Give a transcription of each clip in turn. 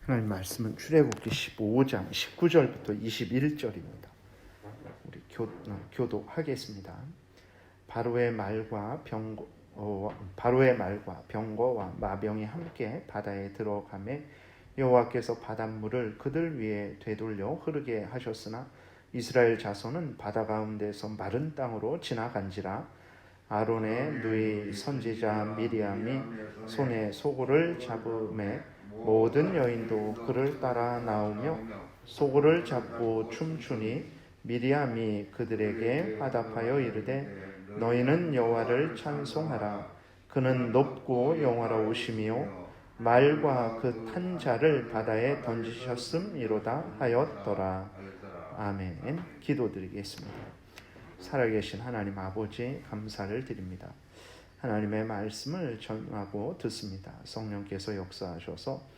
하나님 말씀은 출애굽기 15장 19절부터 21절입니다. 우리 교도하겠습니다. 바로의 말과 병거와 마병이 함께 바다에 들어가매 여호와께서 바닷물을 그들 위에 되돌려 흐르게 하셨으나 이스라엘 자손은 바다 가운데서 마른 땅으로 지나간지라. 아론의 누이 선지자 미리암이 손에 소고를 잡음에 모든 여인도 그를 따라 나오며 소고를 잡고 춤추니 미리암이 그들에게 화답하여 이르되 너희는 여호와를 찬송하라. 그는 높고 영화로우시며 말과 그 탄 자를 바다에 던지셨음이로다 하였더라. 아멘. 기도드리겠습니다. 살아계신 하나님 아버지 감사를 드립니다. 하나님의 말씀을 전하고 듣습니다. 성령께서 역사하셔서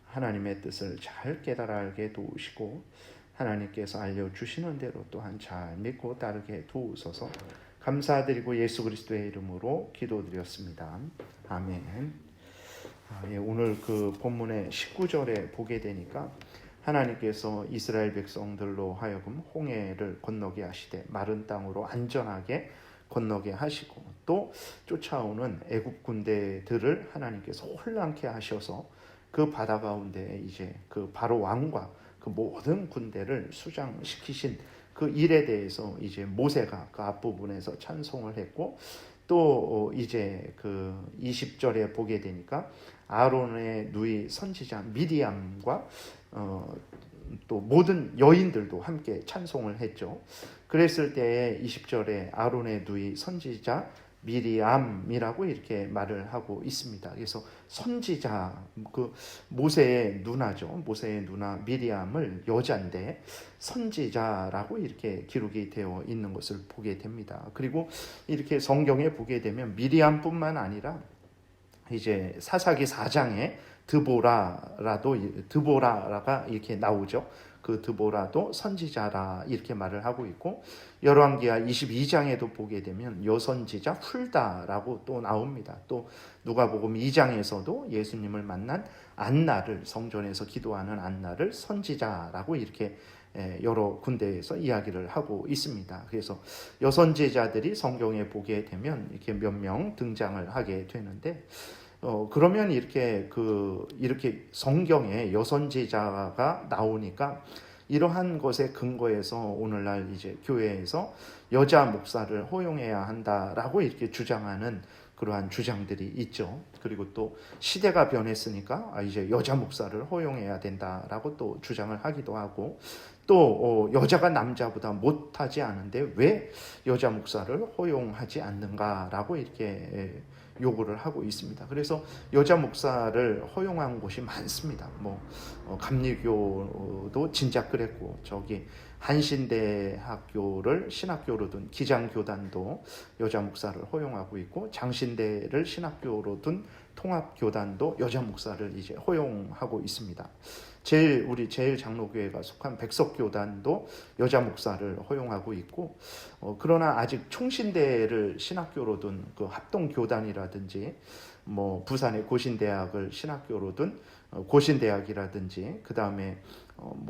하나님의 뜻을 잘 깨달아 알게 도우시고 하나님께서 알려주시는 대로 또한 잘 믿고 따르게 도우소서. 감사드리고 예수 그리스도의 이름으로 기도드렸습니다. 아멘. 오늘 그 본문의 19절에 보게 되니까 하나님께서 이스라엘 백성들로 하여금 홍해를 건너게 하시되 마른 땅으로 안전하게 건너게 하시고 또 쫓아오는 애굽 군대들을 하나님께서 혼란케 하셔서 그 바다 가운데 이제 그 바로 왕과 그 모든 군대를 수장시키신 그 일에 대해서 이제 모세가 그 앞부분에서 찬송을 했고 또 이제 그 20절에 보게 되니까 아론의 누이 선지자 미리암과 또 모든 여인들도 함께 찬송을 했죠. 그랬을 때 20절에 아론의 누이 선지자 미리암이라고 이렇게 말을 하고 있습니다. 그래서 선지자, 그 모세의 누나죠. 모세의 누나 미리암을 여자인데 선지자라고 이렇게 기록이 되어 있는 것을 보게 됩니다. 그리고 이렇게 성경에 보게 되면 미리암뿐만 아니라 이제 사사기 4장에 드보라가 이렇게 나오죠. 그 드보라도 선지자라 이렇게 말을 하고 있고 열왕기하 22장에도 보게 되면 여선지자 훌다라고 또 나옵니다. 또 누가복음 2장에서도 예수님을 만난 안나를 성전에서 기도하는 안나를 선지자라고 이렇게 여러 군데에서 이야기를 하고 있습니다. 그래서 여선지자들이 성경에 보게 되면 이렇게 몇 명 등장을 하게 되는데 그러면 이렇게 성경에 여선지자가 나오니까 이러한 것에 근거해서 오늘날 이제 교회에서 여자 목사를 허용해야 한다라고 이렇게 주장하는 그러한 주장들이 있죠. 그리고 또 시대가 변했으니까 이제 여자 목사를 허용해야 된다라고 또 주장을 하기도 하고 또 여자가 남자보다 못하지 않은데 왜 여자 목사를 허용하지 않는가라고 이렇게 요구를 하고 있습니다. 그래서 여자 목사를 허용한 곳이 많습니다. 감리교도 진작 그랬고 저기 한신대학교를 신학교로 둔 기장교단도 여자 목사를 허용하고 있고 장신대를 신학교로 둔 통합교단도 여자 목사를 이제 허용하고 있습니다. 우리 제일장로교회가 속한 백석교단도 여자 목사를 허용하고 있고 그러나 아직 총신대를 신학교로 둔 그 합동교단이라든지 부산의 고신대학을 신학교로 둔 고신대학이라든지 그 다음에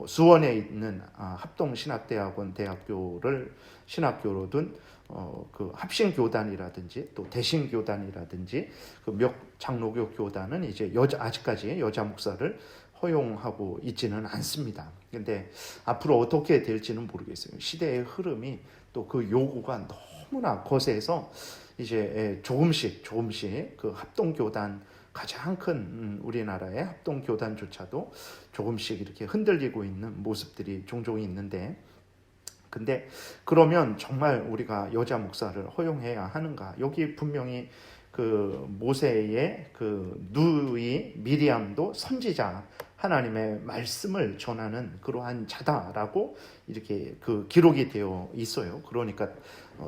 수원에 있는 합동신학대학원 대학교를 신학교로 둔 그 합신교단이라든지 또 대신교단이라든지 그 몇 장로교 교단은 이제 아직까지 여자 목사를 허용하고 있지는 않습니다. 근데 앞으로 어떻게 될지는 모르겠어요. 시대의 흐름이 또 그 요구가 너무나 거세서 이제 조금씩 그 합동교단 가장 큰 우리나라의 합동교단조차도 조금씩 이렇게 흔들리고 있는 모습들이 종종 있는데 근데 그러면 정말 우리가 여자 목사를 허용해야 하는가? 여기 분명히 그 모세의 그 누이 미리암도 선지자 하나님의 말씀을 전하는 그러한 자다라고 이렇게 그 기록이 되어 있어요. 그러니까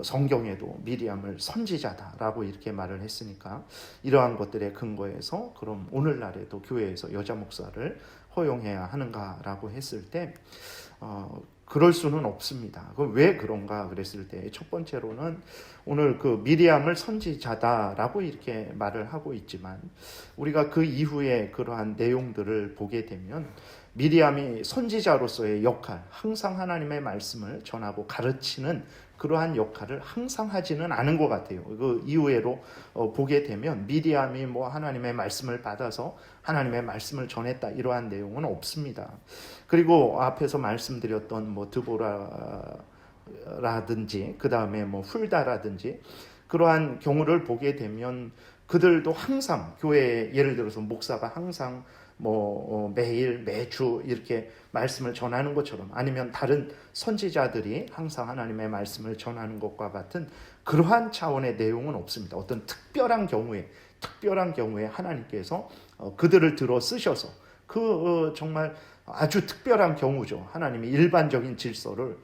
성경에도 미리암을 선지자다라고 이렇게 말을 했으니까 이러한 것들에 근거해서 그럼 오늘날에도 교회에서 여자 목사를 허용해야 하는가라고 했을 때 그럴 수는 없습니다. 그럼 왜 그런가 그랬을 때 첫 번째로는 오늘 그 미리암을 선지자다라고 이렇게 말을 하고 있지만 우리가 그 이후에 그러한 내용들을 보게 되면 미리암이 선지자로서의 역할, 항상 하나님의 말씀을 전하고 가르치는 그러한 역할을 항상 하지는 않은 것 같아요. 그 이후에로 보게 되면 미리암이 뭐 하나님의 말씀을 받아서 하나님의 말씀을 전했다 이러한 내용은 없습니다. 그리고 앞에서 말씀드렸던 뭐 드보라라든지 그 다음에 뭐 훌다라든지 그러한 경우를 보게 되면 그들도 항상 교회에 예를 들어서 목사가 항상 매일 매주 이렇게 말씀을 전하는 것처럼 아니면 다른 선지자들이 항상 하나님의 말씀을 전하는 것과 같은 그러한 차원의 내용은 없습니다. 어떤 특별한 경우에 하나님께서 그들을 들어 쓰셔서 정말 아주 특별한 경우죠. 하나님이 일반적인 질서를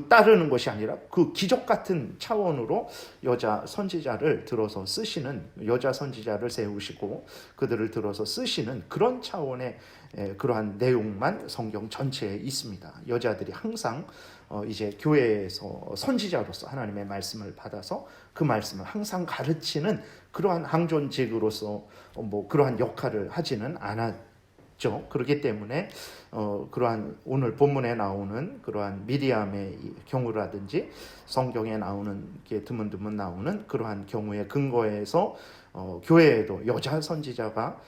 따르는 것이 아니라 그 기적 같은 차원으로 여자 선지자를 들어서 쓰시는, 여자 선지자를 세우시고 그들을 들어서 쓰시는 그런 차원의 그러한 내용만 성경 전체에 있습니다. 여자들이 항상 이제 교회에서 선지자로서 하나님의 말씀을 받아서 그 말씀을 항상 가르치는 그러한 항존직으로서 그러한 역할을 하지는 않았죠. 그렇기 때문에 그러한 오늘 본문에 나오는 그러한 미리암의 경우라든지 성경에 나오는 게 드문드문 나오는 그러한 경우의 근거에서 교회에도 여자 선지자가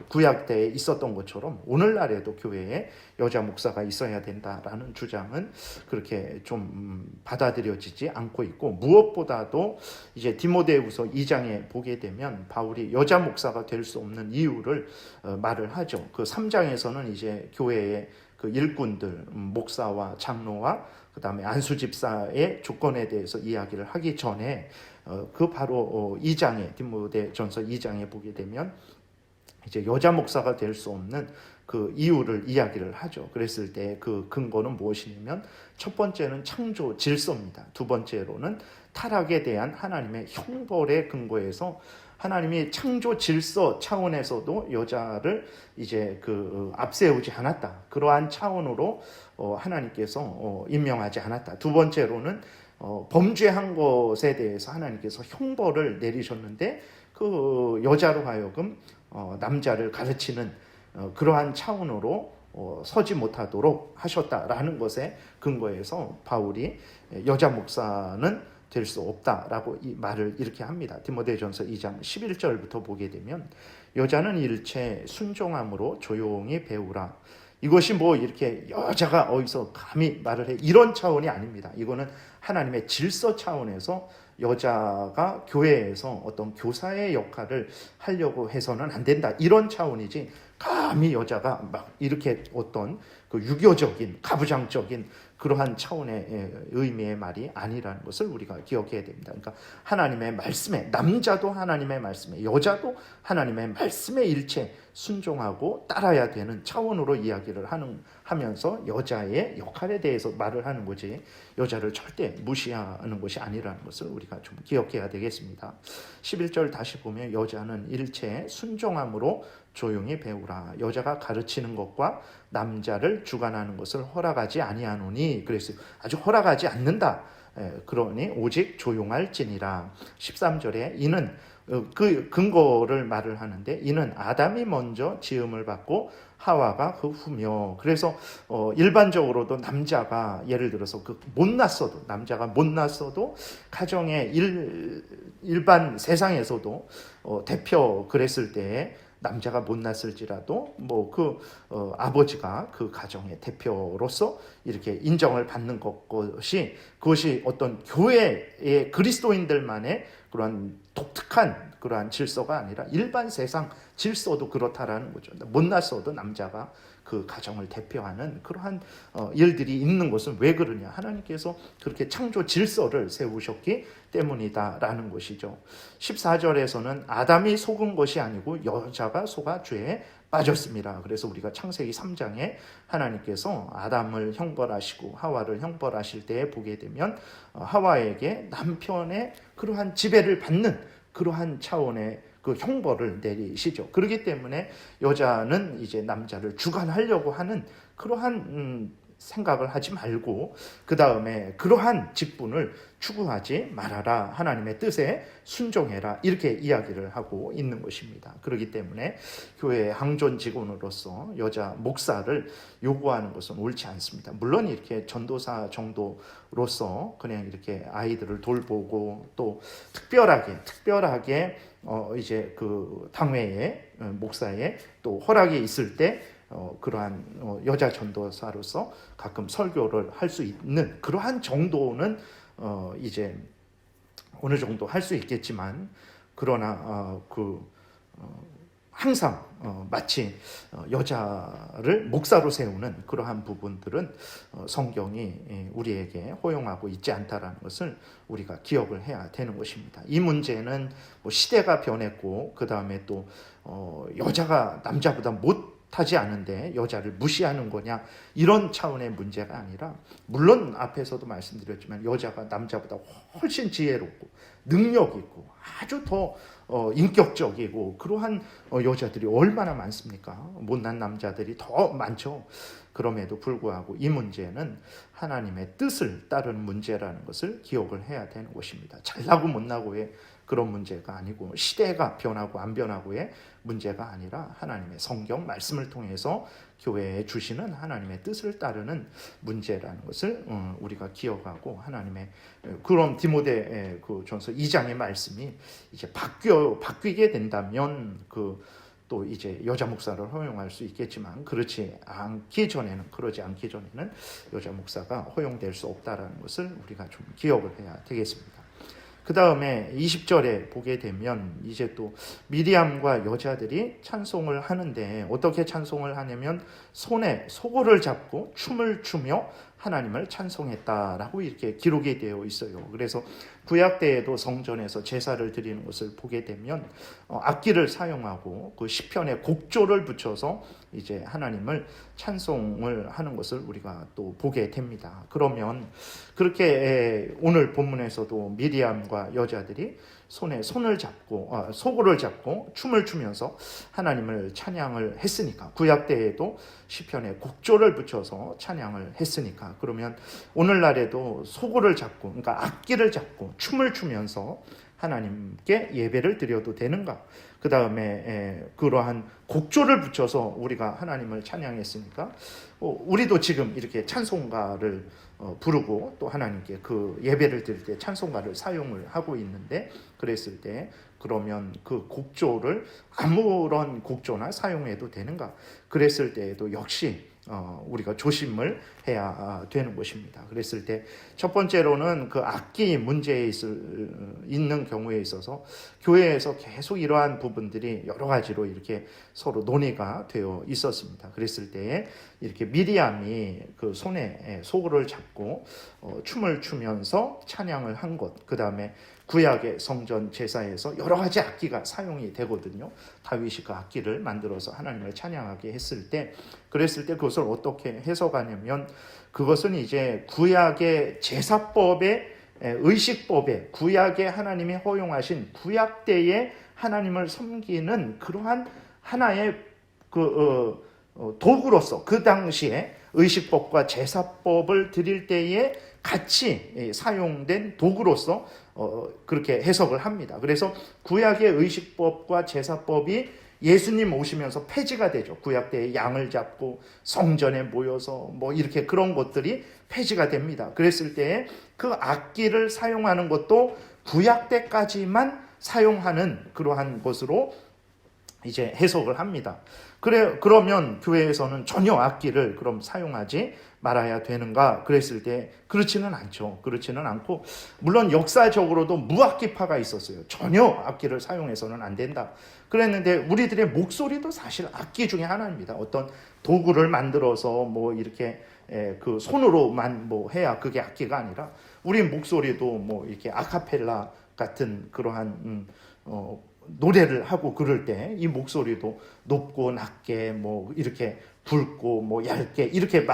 구약 때에 있었던 것처럼 오늘날에도 교회에 여자 목사가 있어야 된다라는 주장은 그렇게 좀 받아들여지지 않고 있고, 무엇보다도 이제 디모데후서 2장에 보게 되면 바울이 여자 목사가 될 수 없는 이유를 말을 하죠. 그 3장에서는 이제 교회의 그 일꾼들, 목사와 장로와 그 다음에 안수 집사의 조건에 대해서 이야기를 하기 전에 그 바로 2장에 디모데전서 2장에 보게 되면 이제 여자 목사가 될 수 없는 그 이유를 이야기를 하죠. 그랬을 때 그 근거는 무엇이냐면 첫 번째는 창조 질서입니다. 두 번째로는 타락에 대한 하나님의 형벌의 근거에서 하나님이 창조 질서 차원에서도 여자를 이제 앞세우지 않았다. 그러한 차원으로 하나님께서 임명하지 않았다. 두 번째로는 범죄한 것에 대해서 하나님께서 형벌을 내리셨는데 그 여자로 하여금 남자를 가르치는 그러한 차원으로 서지 못하도록 하셨다라는 것에 근거해서 바울이 여자 목사는 될 수 없다라고 이 말을 이렇게 합니다. 디모데전서 2장 11절부터 보게 되면 여자는 일체 순종함으로 조용히 배우라. 이것이 이렇게 여자가 어디서 감히 말을 해, 이런 차원이 아닙니다. 이거는 하나님의 질서 차원에서 여자가 교회에서 어떤 교사의 역할을 하려고 해서는 안 된다, 이런 차원이지, 감히 여자가 막 이렇게 어떤 그 유교적인 가부장적인 그러한 차원의 의미의 말이 아니라는 것을 우리가 기억해야 됩니다. 그러니까 하나님의 말씀에, 남자도 하나님의 말씀에, 여자도 하나님의 말씀에 일체 순종하고 따라야 되는 차원으로 이야기를 하면서 여자의 역할에 대해서 말을 하는 거지, 여자를 절대 무시하는 것이 아니라는 것을 우리가 좀 기억해야 되겠습니다. 11절 다시 보면 여자는 일체 순종함으로 조용히 배우라. 여자가 가르치는 것과 남자를 주관하는 것을 허락하지 아니하노니, 그래서 아주 허락하지 않는다. 그러니 오직 조용할지니라. 13절에 이는 그 근거를 말을 하는데, 이는 아담이 먼저 지음을 받고 하와가 그 후며. 그래서 일반적으로도 남자가 예를 들어서 남자가 못났어도 가정의 일반 세상에서도 대표 그랬을 때에 남자가 못났을지라도 아버지가 그 가정의 대표로서 이렇게 인정을 받는 그것이 어떤 교회의 그리스도인들만의 그런 독특한 그러한 질서가 아니라 일반 세상 질서도 그렇다라는 거죠. 못났어도 남자가 그 가정을 대표하는 그러한 일들이 있는 것은 왜 그러냐? 하나님께서 그렇게 창조 질서를 세우셨기 때문이다라는 것이죠. 14절에서는 아담이 속은 것이 아니고 여자가 속아 죄에 빠졌습니다. 그래서 우리가 창세기 3장에 하나님께서 아담을 형벌하시고 하와를 형벌하실 때에 보게 되면 하와에게 남편의 그러한 지배를 받는 그러한 차원의 그 형벌을 내리시죠. 그렇기 때문에 여자는 이제 남자를 주관하려고 하는 그러한 생각을 하지 말고 그 다음에 그러한 직분을 추구하지 말아라. 하나님의 뜻에 순종해라. 이렇게 이야기를 하고 있는 것입니다. 그렇기 때문에 교회의 항존 직원으로서 여자 목사를 요구하는 것은 옳지 않습니다. 물론 이렇게 전도사 정도로서 그냥 이렇게 아이들을 돌보고 또 특별하게 이제 그 당회에 목사에 또 허락이 있을 때 그러한 여자 전도사로서 가끔 설교를 할 수 있는 그러한 정도는 이제 어느 정도 할 수 있겠지만 그러나 항상 마치 여자를 목사로 세우는 그러한 부분들은 성경이 우리에게 허용하고 있지 않다라는 것을 우리가 기억을 해야 되는 것입니다. 이 문제는 뭐 시대가 변했고 그 다음에 또 여자가 남자보다 못하지 않은데 여자를 무시하는 거냐 이런 차원의 문제가 아니라 물론 앞에서도 말씀드렸지만 여자가 남자보다 훨씬 지혜롭고 능력 있고 아주 더 인격적이고 그러한 여자들이 얼마나 많습니까? 못난 남자들이 더 많죠. 그럼에도 불구하고 이 문제는 하나님의 뜻을 따르는 문제라는 것을 기억을 해야 되는 것입니다. 잘나고 못나고의 그런 문제가 아니고 시대가 변하고 안 변하고의 문제가 아니라 하나님의 성경 말씀을 통해서 교회에 주시는 하나님의 뜻을 따르는 문제라는 것을 우리가 기억하고 하나님의 그럼 디모데 그 전서 2장의 말씀이 이제 바뀌게 된다면 또 이제 여자 목사를 허용할 수 있겠지만 그러지 않기 전에는 여자 목사가 허용될 수 없다라는 것을 우리가 좀 기억을 해야 되겠습니다. 그 다음에 20절에 보게 되면 이제 또 미리암과 여자들이 찬송을 하는데 어떻게 찬송을 하냐면 손에 소고를 잡고 춤을 추며 하나님을 찬송했다라고 이렇게 기록이 되어 있어요. 그래서 구약 때에도 성전에서 제사를 드리는 것을 보게 되면 악기를 사용하고 그 시편에 곡조를 붙여서 이제 하나님을 찬송을 하는 것을 우리가 또 보게 됩니다. 그러면 그렇게 오늘 본문에서도 미리암과 여자들이 손에 소고를 잡고 춤을 추면서 하나님을 찬양을 했으니까 구약 때에도 시편에 곡조를 붙여서 찬양을 했으니까 그러면 오늘날에도 소고를 잡고 그러니까 악기를 잡고 춤을 추면서 하나님께 예배를 드려도 되는가? 그 다음에 그러한 곡조를 붙여서 우리가 하나님을 찬양했으니까 우리도 지금 이렇게 찬송가를 부르고 또 하나님께 그 예배를 드릴 때 찬송가를 사용을 하고 있는데 그랬을 때 그러면 그 곡조를 아무런 곡조나 사용해도 되는가? 그랬을 때에도 역시 우리가 조심을 해야 되는 것입니다. 그랬을 때 첫 번째로는 그 악기 문제에 있는 경우에 있어서 교회에서 계속 이러한 부분들이 여러 가지로 이렇게 서로 논의가 되어 있었습니다. 그랬을 때 이렇게 미리암이 그 손에 소고를 잡고 춤을 추면서 찬양을 한 것, 그 다음에 구약의 성전 제사에서 여러 가지 악기가 사용이 되거든요. 다윗이 그 악기를 만들어서 하나님을 찬양하게 했을 때 그랬을 때 그것을 어떻게 해석하냐면 그것은 이제 구약의 제사법의 의식법에 구약의 하나님이 허용하신 구약 때에 하나님을 섬기는 그러한 하나의 도구로서 그 당시에 의식법과 제사법을 드릴 때에 같이 사용된 도구로서 그렇게 해석을 합니다. 그래서 구약의 의식법과 제사법이 예수님 오시면서 폐지가 되죠. 구약 때에 양을 잡고 성전에 모여서 뭐 이렇게 그런 것들이 폐지가 됩니다. 그랬을 때에 그 악기를 사용하는 것도 구약 때까지만 사용하는 그러한 것으로 이제 해석을 합니다. 그러면 교회에서는 전혀 악기를 그럼 사용하지 말아야 되는가? 그랬을 때 그렇지는 않죠. 그렇지는 않고 물론 역사적으로도 무악기파가 있었어요. 전혀 악기를 사용해서는 안 된다. 그랬는데 우리들의 목소리도 사실 악기 중에 하나입니다. 어떤 도구를 만들어서 뭐 이렇게 그 손으로만 뭐 해야 그게 악기가 아니라 우리 목소리도 뭐 이렇게 아카펠라 같은 그러한 노래를 하고 그럴 때 이 목소리도 높고 낮게 뭐 이렇게 굵고 뭐 얇게 이렇게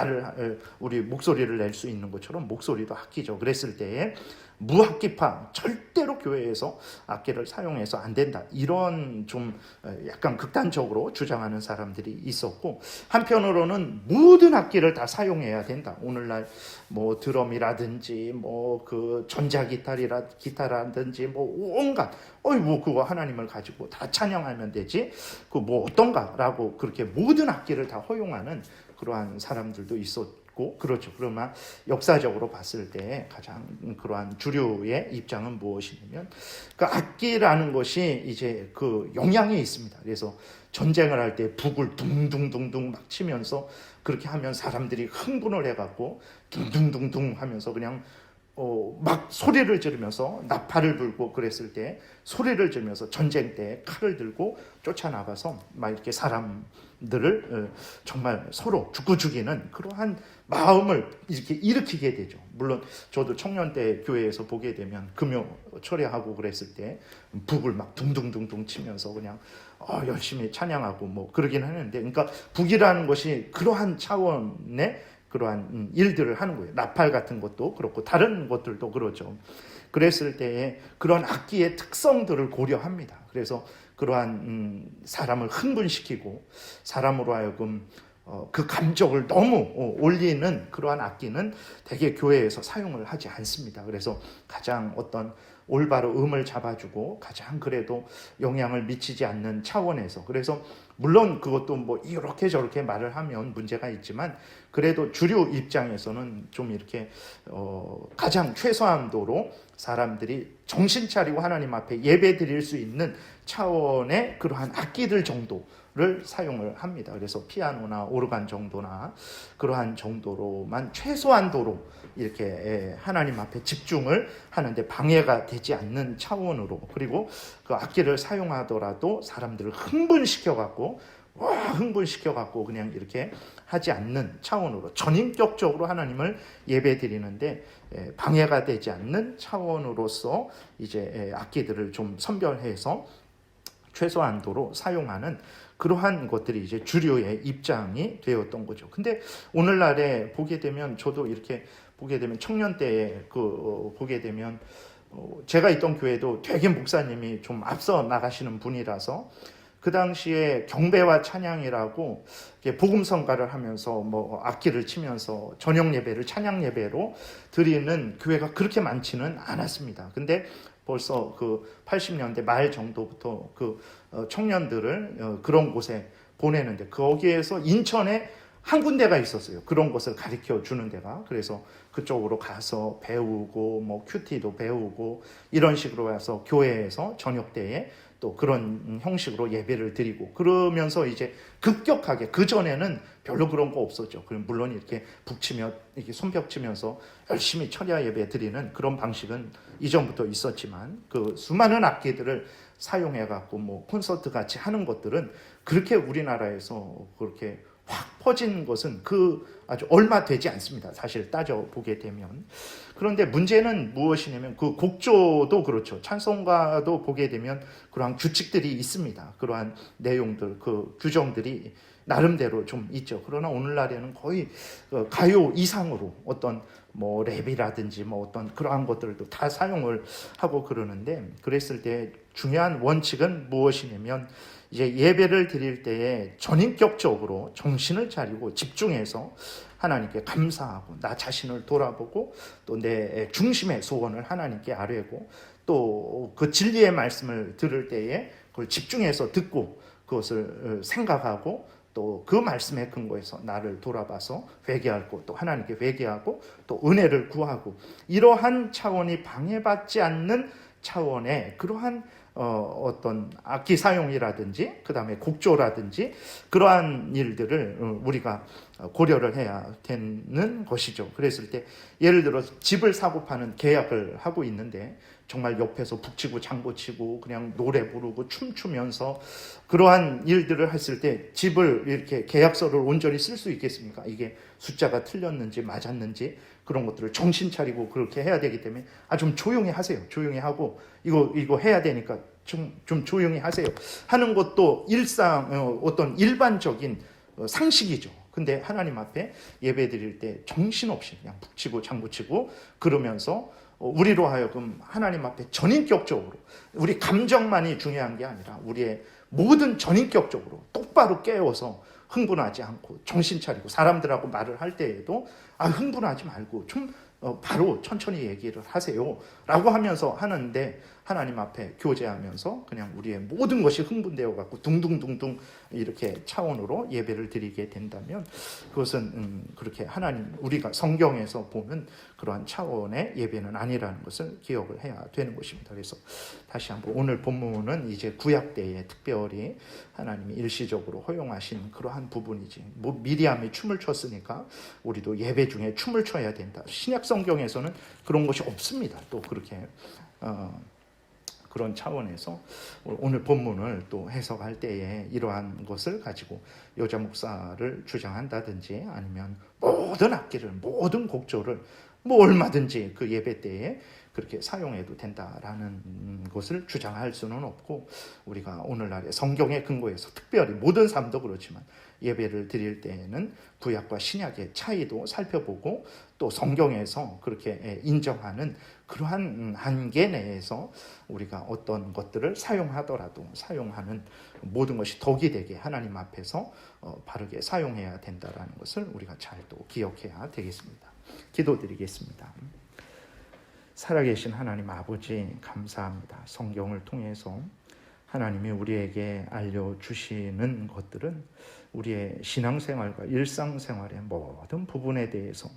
우리 목소리를 낼 수 있는 것처럼 목소리도 악기죠. 그랬을 때에 무악기파, 절대로 교회에서 악기를 사용해서 안 된다, 이런 좀 약간 극단적으로 주장하는 사람들이 있었고, 한편으로는 모든 악기를 다 사용해야 된다. 오늘날 뭐 드럼이라든지 뭐 그 전자기타라든지 뭐 온갖 뭐 그거 하나님을 가지고 다 찬양하면 되지, 그 뭐 어떤가라고 그렇게 모든 악기를 다 허용하는 그러한 사람들도 있었고, 그렇죠. 그러나 역사적으로 봤을 때 가장 그러한 주류의 입장은 무엇이냐면, 그 악기라는 것이 이제 그 영향이 있습니다. 그래서 전쟁을 할 때 북을 둥둥둥둥 막 치면서 그렇게 하면 사람들이 흥분을 해갖고 둥둥둥둥 하면서 그냥 막 소리를 지르면서 나팔을 불고 그랬을 때 소리를 지르면서 전쟁 때 칼을 들고 쫓아나가서 막 이렇게 사람들을 정말 서로 죽이는 그러한 마음을 이렇게 일으키게 되죠. 물론 저도 청년 때 교회에서 보게 되면 금요 철회하고 그랬을 때 북을 막 둥둥둥둥 치면서 그냥 열심히 찬양하고 뭐 그러긴 하는데, 그러니까 북이라는 것이 그러한 차원의 그러한 일들을 하는 거예요. 나팔 같은 것도 그렇고 다른 것들도 그러죠. 그랬을 때에 그런 악기의 특성들을 고려합니다. 그래서 그러한 사람을 흥분시키고 사람으로 하여금 그 감정을 너무 올리는 그러한 악기는 대개 교회에서 사용을 하지 않습니다. 그래서 가장 어떤 올바로 음을 잡아주고 가장 그래도 영향을 미치지 않는 차원에서, 그래서 물론 그것도 뭐 이렇게 저렇게 말을 하면 문제가 있지만 그래도 주류 입장에서는 좀 이렇게 가장 최소한도로 사람들이 정신 차리고 하나님 앞에 예배 드릴 수 있는 차원의 그러한 악기들 정도를 사용을 합니다. 그래서 피아노나 오르간 정도나 그러한 정도로만 최소한도로 이렇게 하나님 앞에 집중을 하는데 방해가 되지 않는 차원으로, 그리고 그 악기를 사용하더라도 사람들을 흥분시켜갖고 그냥 이렇게 하지 않는 차원으로 전인격적으로 하나님을 예배드리는데 방해가 되지 않는 차원으로서 이제 악기들을 좀 선별해서 최소한도로 사용하는 그러한 것들이 이제 주류의 입장이 되었던 거죠. 근데 오늘날에 보게 되면, 저도 이렇게 보게 되면 청년 때에 보게 되면 제가 있던 교회도 되게 목사님이 좀 앞서 나가시는 분이라서 그 당시에 경배와 찬양이라고 복음성가를 하면서 뭐 악기를 치면서 저녁 예배를 찬양 예배로 드리는 교회가 그렇게 많지는 않았습니다. 근데 벌써 그 80년대 말 정도부터 그 청년들을 그런 곳에 보내는데, 거기에서 인천에 한 군데가 있었어요. 그런 것을 가르쳐 주는 데가. 그래서 그쪽으로 가서 배우고 뭐 큐티도 배우고 이런 식으로 해서 교회에서 저녁 때에 또 그런 형식으로 예배를 드리고, 그러면서 이제 급격하게, 그전에는 별로 그런 거 없었죠. 물론 이렇게 북치며 이렇게 손뼉치면서 열심히 철야 예배 드리는 그런 방식은 이전부터 있었지만, 그 수많은 악기들을 사용해 갖고 뭐 콘서트 같이 하는 것들은 그렇게 우리나라에서 그렇게 확 퍼진 것은 아주 얼마 되지 않습니다. 사실 따져보게 되면. 그런데 문제는 무엇이냐면 그 곡조도 그렇죠. 찬송가도 보게 되면 그러한 규칙들이 있습니다. 그러한 내용들, 그 규정들이 나름대로 좀 있죠. 그러나 오늘날에는 거의 가요 이상으로 어떤 뭐 랩이라든지 뭐 어떤 그러한 것들도 다 사용을 하고 그러는데, 그랬을 때 중요한 원칙은 무엇이냐면 이제 예배를 드릴 때에 전인격적으로 정신을 차리고 집중해서 하나님께 감사하고 나 자신을 돌아보고 또 내 중심의 소원을 하나님께 아뢰고, 또 그 진리의 말씀을 들을 때에 그걸 집중해서 듣고 그것을 생각하고 또 그 말씀의 근거에서 나를 돌아봐서 회개하고 또 하나님께 회개하고 또 은혜를 구하고, 이러한 차원이 방해받지 않는 차원의 그러한 어떤 악기 사용이라든지 그 다음에 곡조라든지 그러한 일들을 우리가 고려를 해야 되는 것이죠. 그랬을 때 예를 들어서 집을 사고 파는 계약을 하고 있는데 정말 옆에서 북치고 장구치고 그냥 노래 부르고 춤추면서 그러한 일들을 했을 때 집을 이렇게 계약서를 온전히 쓸 수 있겠습니까? 이게 숫자가 틀렸는지 맞았는지 그런 것들을 정신 차리고 그렇게 해야 되기 때문에 좀 조용히 하세요. 조용히 하고 이거 해야 되니까 좀 조용히 하세요 하는 것도 어떤 일반적인 상식이죠. 근데 하나님 앞에 예배 드릴 때 정신없이 그냥 북치고 장구치고 그러면서 우리로 하여금 하나님 앞에 전인격적으로 우리 감정만이 중요한 게 아니라 우리의 모든 전인격적으로 똑바로 깨워서 흥분하지 않고 정신 차리고 사람들하고 말을 할 때에도 흥분하지 말고 좀 바로 천천히 얘기를 하세요 라고 하면서 하는데, 하나님 앞에 교제하면서 그냥 우리의 모든 것이 흥분되어 갖고 둥둥둥둥 이렇게 차원으로 예배를 드리게 된다면 그것은 그렇게 하나님, 우리가 성경에서 보는 그러한 차원의 예배는 아니라는 것을 기억을 해야 되는 것입니다. 그래서 다시 한번 오늘 본문은 이제 구약 때에 특별히 하나님이 일시적으로 허용하신 그러한 부분이지, 뭐 미리암이 춤을 췄으니까 우리도 예배 중에 춤을 춰야 된다, 신약 성경에서는 그런 것이 없습니다. 또 그렇게 그런 차원에서 오늘 본문을 또 해석할 때에 이러한 것을 가지고 여자 목사를 주장한다든지 아니면 모든 악기를, 모든 곡조를 뭐 얼마든지 그 예배 때에 그렇게 사용해도 된다라는 것을 주장할 수는 없고, 우리가 오늘날의 성경의 근거에서 특별히 모든 삶도 그렇지만 예배를 드릴 때에는 구약과 신약의 차이도 살펴보고 또 성경에서 그렇게 인정하는 그러한 한계 내에서 우리가 어떤 것들을 사용하더라도 사용하는 모든 것이 덕이 되게 하나님 앞에서 바르게 사용해야 된다는 것을 우리가 잘 또 기억해야 되겠습니다. 기도드리겠습니다. 살아계신 하나님 아버지, 감사합니다. 성경을 통해서 하나님이 우리에게 알려주시는 것들은 우리의 신앙생활과 일상생활의 모든 부분에 대해서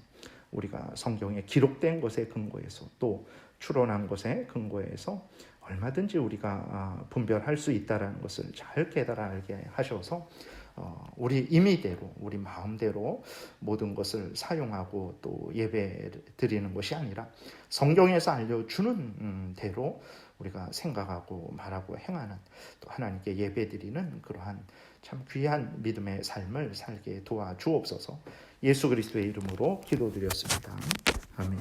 우리가 성경에 기록된 것에 근거해서 또 추론한 것에 근거해서 얼마든지 우리가 분별할 수 있다는 것을 잘 깨달아 알게 하셔서 우리 임의대로, 우리 마음대로 모든 것을 사용하고 또 예배 드리는 것이 아니라 성경에서 알려주는 대로 우리가 생각하고 말하고 행하는, 또 하나님께 예배 드리는 그러한 참 귀한 믿음의 삶을 살게 도와주옵소서. 예수 그리스도의 이름으로 기도드렸습니다. 아멘.